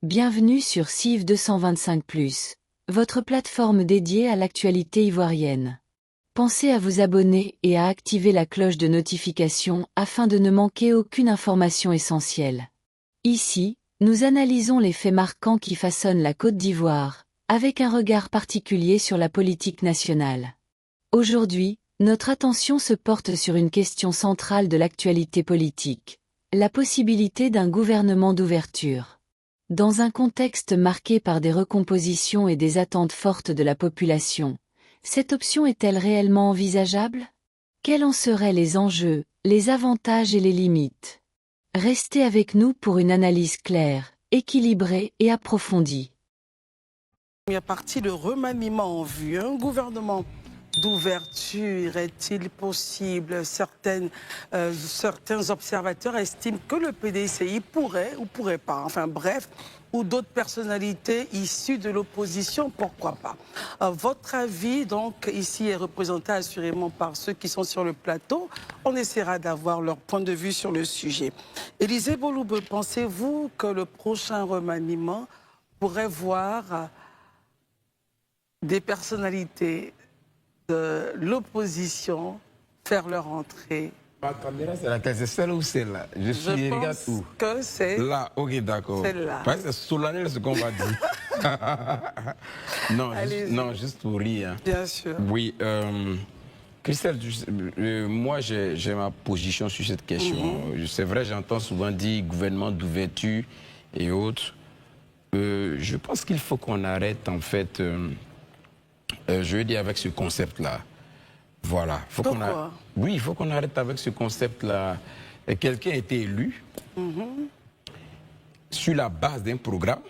Bienvenue sur CIV 225+, votre plateforme dédiée à l'actualité ivoirienne. Pensez à vous abonner et à activer la cloche de notification afin de ne manquer aucune information essentielle. Ici, nous analysons les faits marquants qui façonnent la Côte d'Ivoire, avec un regard particulier sur la politique nationale. Aujourd'hui, notre attention se porte sur une question centrale de l'actualité politique, la possibilité d'un gouvernement d'ouverture. Dans un contexte marqué par des recompositions et des attentes fortes de la population, cette option est-elle réellement envisageable? Quels en seraient les enjeux, les avantages et les limites? Restez avec nous pour une analyse claire, équilibrée et approfondie. Première partie, le remaniement en vue. Un gouvernement d'ouverture est-il possible? Certains observateurs estiment que le PDCI pourrait ou pourrait pas. Enfin bref, ou d'autres personnalités issues de l'opposition, pourquoi pas. Votre avis, donc, ici est représenté assurément par ceux qui sont sur le plateau. On essaiera d'avoir leur point de vue sur le sujet. Élisée Boloube, pensez-vous que le prochain remaniement pourrait voir des personnalités de l'opposition faire leur entrée? Ma caméra, c'est laquelle? C'est celle ou celle-là? Je regarde où? Que c'est là, ok, d'accord. Celle-là. C'est solennel ce qu'on va dire. non, juste pour rire. Bien sûr. Oui, Christelle, moi j'ai ma position sur cette question. C'est vrai, j'entends souvent dire gouvernement d'ouverture et autres. Je pense qu'il faut qu'on arrête en fait, je veux dire avec ce concept-là. Voilà. Pourquoi? Oui, il faut qu'on arrête avec ce concept-là. Quelqu'un a été élu sur la base d'un programme.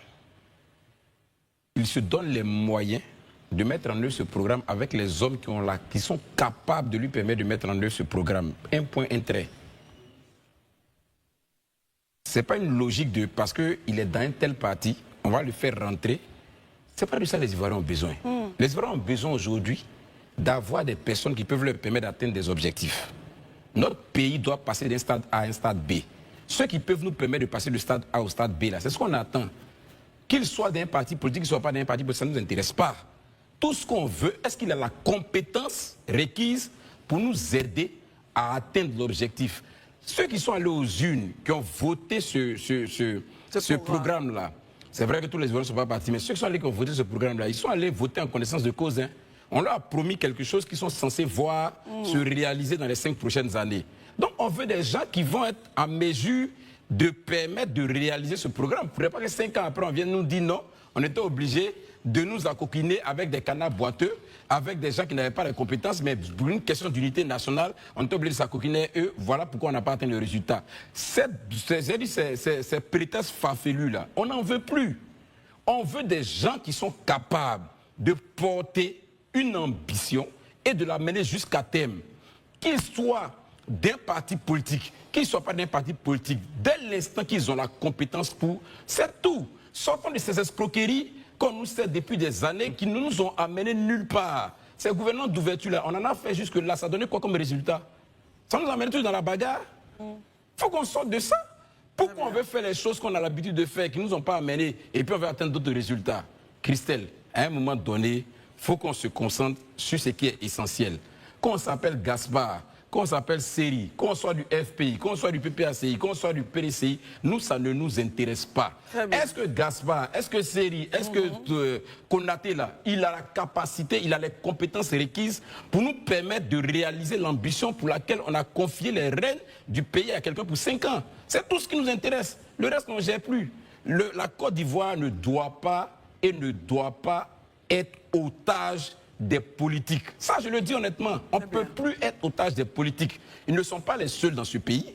Il se donne les moyens de mettre en œuvre ce programme avec les hommes qui sont capables de lui permettre de mettre en œuvre ce programme. Un point, un trait. Ce n'est pas une logique de parce qu'il est dans un tel parti, on va le faire rentrer. Ce n'est pas de ça que les Ivoiriens ont besoin. Les Ivoiriens ont besoin aujourd'hui d'avoir des personnes qui peuvent leur permettre d'atteindre des objectifs. Notre pays doit passer d'un stade A à un stade B. Ceux qui peuvent nous permettre de passer du stade A au stade B, c'est ce qu'on attend. Qu'il soit d'un parti politique, qu'il ne soit pas d'un parti politique, ça ne nous intéresse pas. Tout ce qu'on veut, est-ce qu'il a la compétence requise pour nous aider à atteindre l'objectif? Ceux qui sont allés aux urnes, qui ont voté ce programme-là, c'est vrai que tous les Ivoiriens ne sont pas partis, mais ceux qui sont allés qui ont voté ce programme-là, ils sont allés voter en connaissance de cause. Hein. On leur a promis quelque chose qu'ils sont censés voir se réaliser dans les 5 prochaines années. Donc on veut des gens qui vont être en mesure de permettre de réaliser ce programme. Il ne faudrait pas que 5 ans après on vienne nous dire non, on était obligé de nous accoquiner avec des canards boiteux, avec des gens qui n'avaient pas les compétences, mais pour une question d'unité nationale, on était obligé de s'accoquiner eux. Voilà pourquoi on n'a pas atteint le résultat. Ces prétextes farfelus-là, on n'en veut plus. On veut des gens qui sont capables de porter une ambition et de la mener jusqu'à terme. Qu'ils soient d'un parti politique, qu'ils ne soient pas d'un parti politique, dès l'instant qu'ils ont la compétence pour, c'est tout. Sortons de ces escroqueries qu'on nous sert depuis des années, qui ne nous ont amenés nulle part. Ces gouvernements d'ouverture-là, on en a fait jusque-là, ça donnait quoi comme résultat? Ça nous amène tous dans la bagarre. Il faut qu'on sorte de ça. Pourquoi on veut faire les choses qu'on a l'habitude de faire, qui ne nous ont pas amenés, et puis on veut atteindre d'autres résultats? Christelle, à un moment donné, il faut qu'on se concentre sur ce qui est essentiel. Qu'on s'appelle Gaspard, qu'on s'appelle Seri, qu'on soit du FPI, qu'on soit du PPACI, qu'on soit du PDCI, nous, ça ne nous intéresse pas. Est-ce que Gaspard, est-ce que Seri, est-ce que Konaté, là, il a la capacité, il a les compétences requises pour nous permettre de réaliser l'ambition pour laquelle on a confié les rênes du pays à quelqu'un pour 5 ans? C'est tout ce qui nous intéresse. Le reste, on ne gère plus. La Côte d'Ivoire ne doit pas être otage des politiques. Ça, je le dis honnêtement, on ne peut plus être otage des politiques. Ils ne sont pas les seuls dans ce pays.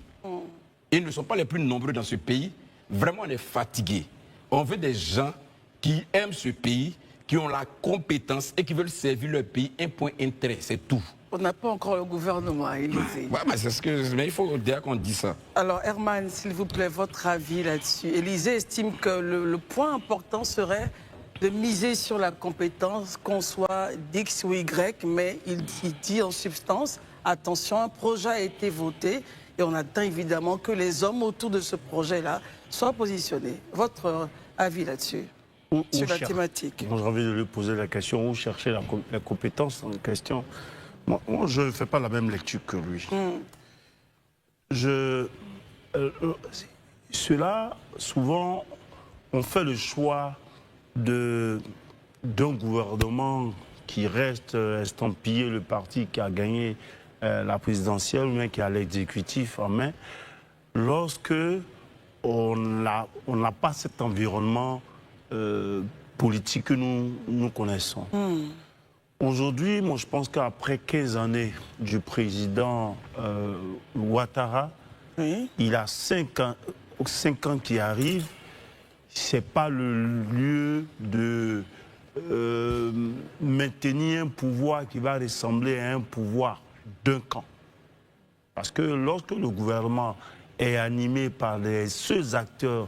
Ils ne sont pas les plus nombreux dans ce pays. Vraiment, on est fatigué. On veut des gens qui aiment ce pays, qui ont la compétence et qui veulent servir leur pays. Un point, un trait, c'est tout. On n'a pas encore le gouvernement, Élisée. Ouais, mais c'est ce que, mais il faut dire qu'on dit ça. Alors, Herman, s'il vous plaît, votre avis là-dessus. Élisée estime que le point important serait de miser sur la compétence, qu'on soit d'X ou Y, mais il dit en substance, attention, un projet a été voté et on attend évidemment que les hommes autour de ce projet-là soient positionnés. Votre avis là-dessus, sur la thématique. Moi, j'ai envie de lui poser la question, où chercher la compétence dans la question. Moi, je ne fais pas la même lecture que lui. Ceux-là, souvent, on fait le choix d'un gouvernement qui reste estampillé le parti qui a gagné la présidentielle ou bien qui a l'exécutif en main, lorsque on n'a pas cet environnement politique que nous connaissons. Aujourd'hui, moi je pense qu'après 15 années du président Ouattara, Oui. il a 5 ans qui arrivent, c'est pas le lieu de maintenir un pouvoir qui va ressembler à un pouvoir d'un camp. Parce que lorsque le gouvernement est animé par les seuls acteurs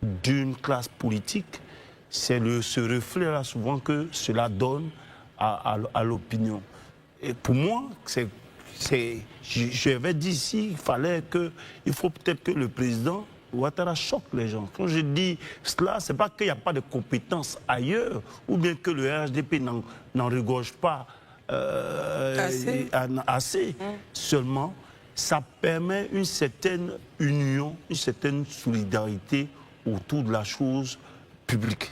d'une classe politique, c'est ce reflet-là souvent que cela donne à l'opinion. Et pour moi, je vais dire ici, il faut peut-être que le président Ouattara choque les gens. Quand je dis cela, ce n'est pas qu'il n'y a pas de compétences ailleurs, ou bien que le RHDP n'en regorge pas assez. Seulement, ça permet une certaine union, une certaine solidarité autour de la chose publique.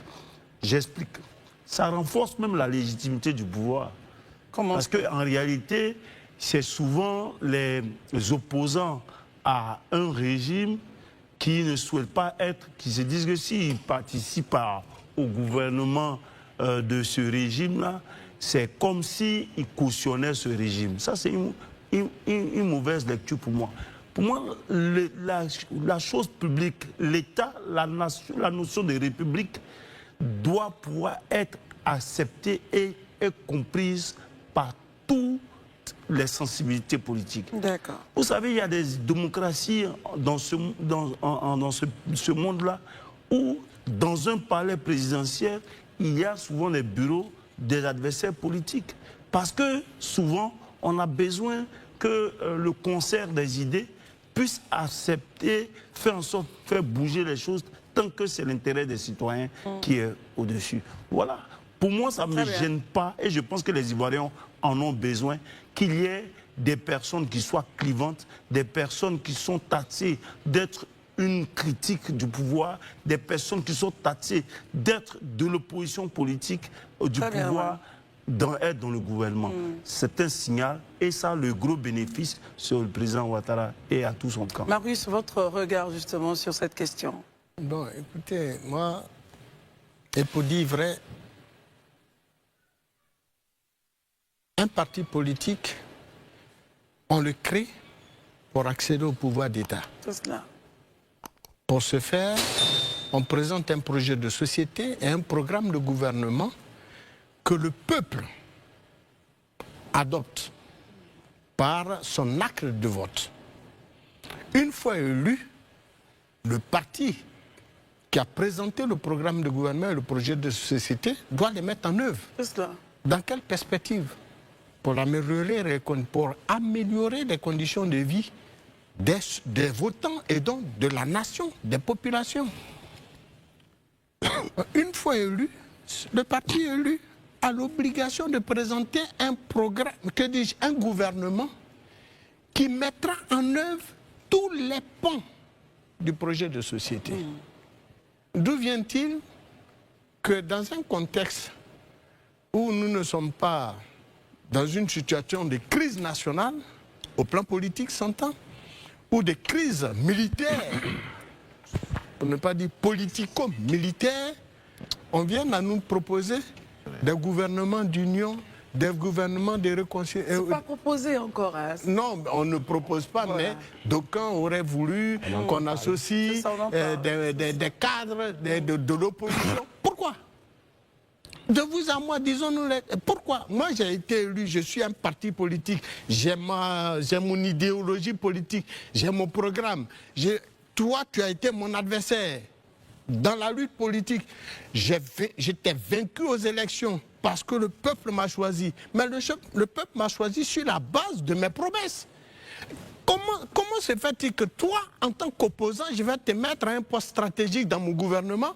J'explique. Ça renforce même la légitimité du pouvoir. Comment? Parce qu'en réalité, c'est souvent les opposants à un régime qui ne souhaitent pas qui se disent que s'ils participent au gouvernement de ce régime-là, c'est comme s'ils cautionnaient ce régime. Ça, c'est une mauvaise lecture pour moi. Pour moi, la chose publique, l'État, la nation, la notion de république doit pouvoir être acceptée et comprise par toutes les sensibilités politiques. D'accord. Vous savez, il y a des démocraties dans ce monde-là où, dans un palais présidentiel, il y a souvent les bureaux des adversaires politiques. Parce que souvent, on a besoin que le concert des idées puisse accepter, faire en sorte, faire bouger les choses tant que c'est l'intérêt des citoyens qui est au-dessus. Voilà. Pour moi, ça ne me gêne pas et je pense que les Ivoiriens en ont besoin qu'il y ait des personnes qui soient clivantes, des personnes qui sont taxées d'être une critique du pouvoir, des personnes qui sont taxées d'être de l'opposition politique du pouvoir, être dans le gouvernement. C'est un signal et ça a le gros bénéfice sur le président Ouattara et à tout son camp. Marius, votre regard justement sur cette question? Bon, écoutez, moi, et pour dire vrai, un parti politique, on le crée pour accéder au pouvoir d'État. C'est cela. Pour ce faire, on présente un projet de société et un programme de gouvernement que le peuple adopte par son acte de vote. Une fois élu, le parti qui a présenté le programme de gouvernement et le projet de société doit les mettre en œuvre. C'est cela. Dans quelle perspective? Pour améliorer les conditions de vie des votants et donc de la nation, des populations. Une fois élu, le parti élu a l'obligation de présenter un programme, un gouvernement qui mettra en œuvre tous les pans du projet de société. D'où vient-il que dans un contexte où nous ne sommes pas dans une situation de crise nationale, au plan politique s'entend, ou de crise militaire, pour ne pas dire politico-militaire, on vient à nous proposer des gouvernements d'union, des gouvernements de réconciliation. C'est pas proposé encore. Hein. Non, on ne propose pas, mais d'aucuns auraient voulu qu'on associe des cadres de l'opposition. Pourquoi? De vous à moi, disons-nous, pourquoi? Moi, j'ai été élu, je suis un parti politique, j'ai mon idéologie politique, j'ai mon programme. Toi, tu as été mon adversaire dans la lutte politique. J'étais vaincu aux élections parce que le peuple m'a choisi. Mais le peuple m'a choisi sur la base de mes promesses. Comment se fait-il que toi, en tant qu'opposant, je vais te mettre à un poste stratégique dans mon gouvernement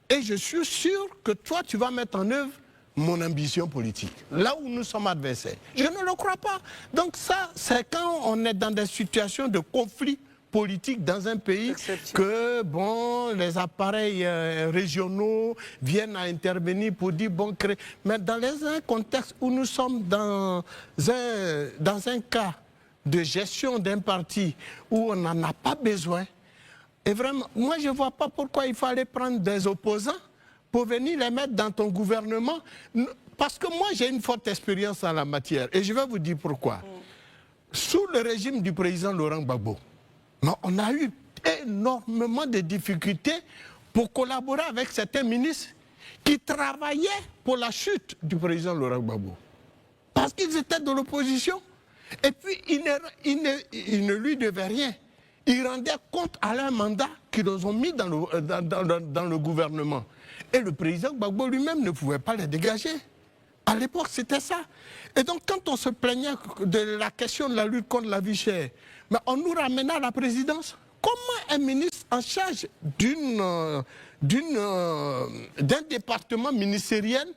Et je suis sûr que toi, tu vas mettre en œuvre mon ambition politique. Là où nous sommes adversaires. Je ne le crois pas. Donc ça, c'est quand on est dans des situations de conflit politique dans un pays que, bon, les appareils régionaux viennent à intervenir pour dire, bon, créer. Mais dans un contexte où nous sommes dans un cas de gestion d'un parti où on n'en a pas besoin, et vraiment, moi, je ne vois pas pourquoi il fallait prendre des opposants pour venir les mettre dans ton gouvernement. Parce que moi, j'ai une forte expérience en la matière. Et je vais vous dire pourquoi. Sous le régime du président Laurent Gbagbo, on a eu énormément de difficultés pour collaborer avec certains ministres qui travaillaient pour la chute du président Laurent Gbagbo. Parce qu'ils étaient de l'opposition. Et puis, ils ne lui devaient rien. Ils rendaient compte à leur mandat qu'ils ont mis dans le gouvernement. Et le président Gbagbo lui-même ne pouvait pas les dégager. À l'époque, c'était ça. Et donc, quand on se plaignait de la question de la lutte contre la vie chère, mais on nous ramenait à la présidence. Comment un ministre en charge d'un département ministériel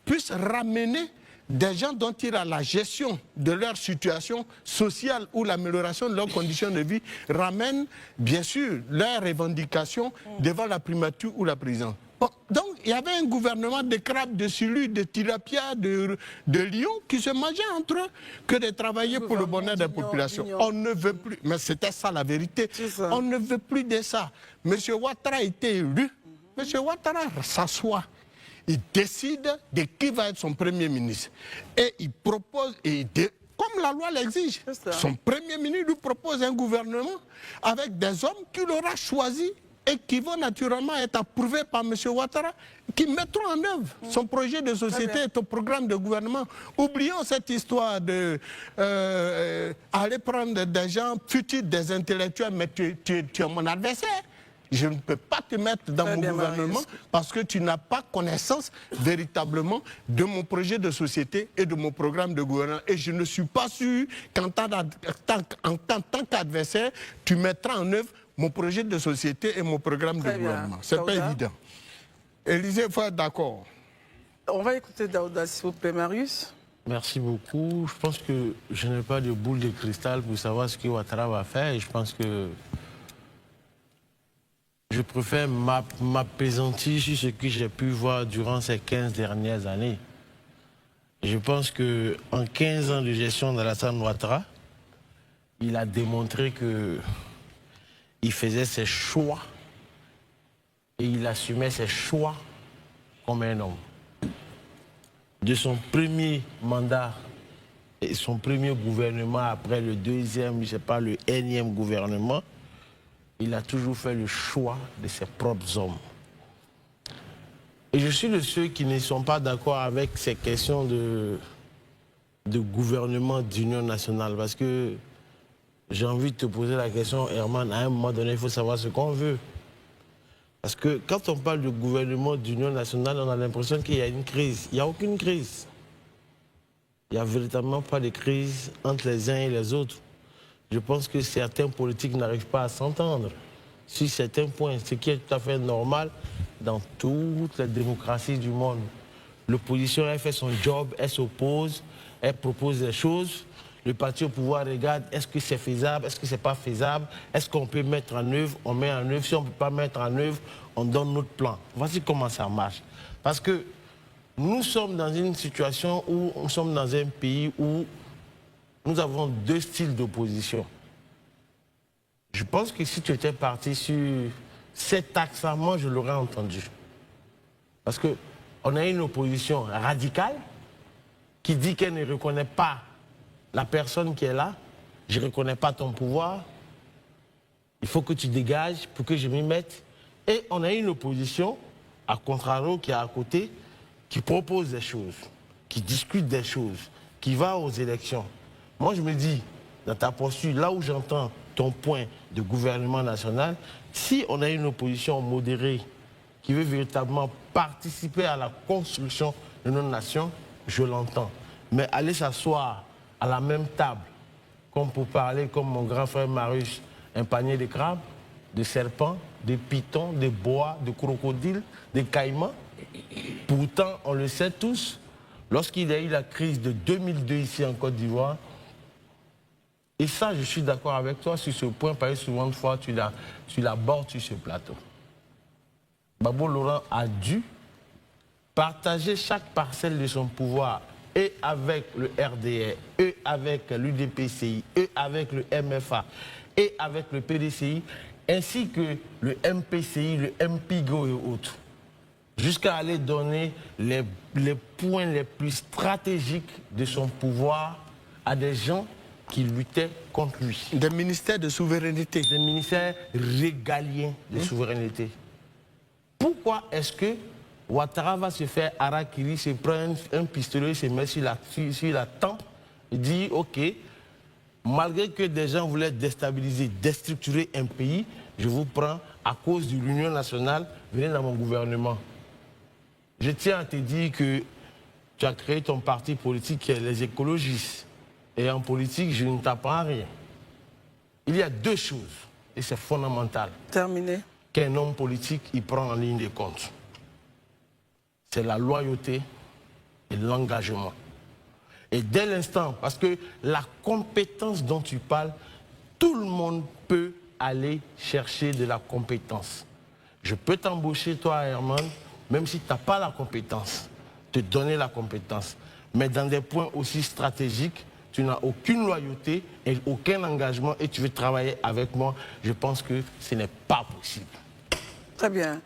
puisse ramener des gens dont il a la gestion de leur situation sociale ou l'amélioration de leurs conditions de vie, ramène bien sûr leurs revendications devant la primature ou la présidence. Bon, donc il y avait un gouvernement de crabes, de silus, de tilapia, de lions qui se mangeaient entre eux que de travailler pour le bonheur des populations. On ne veut plus, mais c'était ça la vérité, on ne veut plus de ça. M. Ouattara a été élu, M. Ouattara s'assoit. Il décide de qui va être son premier ministre. Et il propose, comme la loi l'exige, son premier ministre lui propose un gouvernement avec des hommes qu'il aura choisis et qui vont naturellement être approuvés par M. Ouattara, qui mettront en œuvre son projet de société et son programme de gouvernement. Oublions cette histoire de aller prendre des gens futiles, des intellectuels, mais tu es mon adversaire. Je ne peux pas te mettre dans mon gouvernement parce que tu n'as pas connaissance véritablement de mon projet de société et de mon programme de gouvernement. Et je ne suis pas sûr qu'en tant qu'adversaire, tu mettras en œuvre mon projet de société et mon programme de gouvernement. Ce n'est pas évident. Élisée, il faut être d'accord. On va écouter Daouda, s'il vous plaît, Marius. Merci beaucoup. Je pense que je n'ai pas de boule de cristal pour savoir ce que Ouattara va faire. Et je pense que je préfère m'apaisantir sur ce que j'ai pu voir durant ces 15 dernières années. Je pense qu'en 15 ans de gestion d'Alassane Ouattara, il a démontré qu'il faisait ses choix et il assumait ses choix comme un homme. De son premier mandat et son premier gouvernement, après le deuxième, je ne sais pas, le énième gouvernement, il a toujours fait le choix de ses propres hommes. Et je suis de ceux qui ne sont pas d'accord avec ces questions de gouvernement d'union nationale. Parce que j'ai envie de te poser la question, Herman, à un moment donné, il faut savoir ce qu'on veut. Parce que quand on parle de gouvernement d'union nationale, on a l'impression qu'il y a une crise. Il n'y a aucune crise. Il n'y a véritablement pas de crise entre les uns et les autres. Je pense que certains politiques n'arrivent pas à s'entendre sur certains points, ce qui est tout à fait normal dans toutes les démocraties du monde. L'opposition, elle fait son job, elle s'oppose, elle propose des choses. Le parti au pouvoir regarde, est-ce que c'est faisable, est-ce que c'est pas faisable, est-ce qu'on peut mettre en œuvre, on met en œuvre. Si on ne peut pas mettre en œuvre, on donne notre plan. Voici comment ça marche. Parce que nous sommes dans une situation où nous sommes dans un pays où nous avons deux styles d'opposition. Je pense que si tu étais parti sur cet axe-là, moi je l'aurais entendu. Parce qu'on a une opposition radicale qui dit qu'elle ne reconnaît pas la personne qui est là. Je ne reconnais pas ton pouvoir. Il faut que tu dégages pour que je m'y mette. Et on a une opposition, à contrario, qui est à côté, qui propose des choses, qui discute des choses, qui va aux élections. Moi, je me dis, dans ta posture, là où j'entends ton point de gouvernement national, si on a une opposition modérée qui veut véritablement participer à la construction de notre nation, je l'entends. Mais aller s'asseoir à la même table, comme pour parler, comme mon grand frère Marius, un panier de crabes, de serpents, des pitons, des boas, des crocodiles, des caïmans. Pourtant, on le sait tous, lorsqu'il y a eu la crise de 2002 ici en Côte d'Ivoire, et ça, je suis d'accord avec toi sur ce point, parce que souvent de fois, tu l'abordes sur ce plateau. Gbagbo Laurent a dû partager chaque parcelle de son pouvoir, et avec le RDR, et avec l'UDPCI, et avec le MFA, et avec le PDCI, ainsi que le MPCI, le MPIGO et autres, jusqu'à aller donner les points les plus stratégiques de son pouvoir à des gens qui luttaient contre lui. Des ministères de souveraineté. Des ministères régaliens de souveraineté. Pourquoi est-ce que Ouattara va se faire harakiri, se prendre un pistolet, se met sur la tempe, et dit ok, malgré que des gens voulaient déstabiliser, déstructurer un pays, je vous prends à cause de l'Union nationale, venez dans mon gouvernement. Je tiens à te dire que tu as créé ton parti politique qui est les écologistes. Et en politique, je ne t'apprends rien. Il y a deux choses, et c'est fondamental. Terminé. Qu'un homme politique, il prend en ligne de compte. C'est la loyauté et l'engagement. Et dès l'instant, parce que la compétence dont tu parles, tout le monde peut aller chercher de la compétence. Je peux t'embaucher, toi, Herman, même si tu n'as pas la compétence, te donner la compétence. Mais dans des points aussi stratégiques, tu n'as aucune loyauté et aucun engagement et tu veux travailler avec moi, je pense que ce n'est pas possible. Très bien.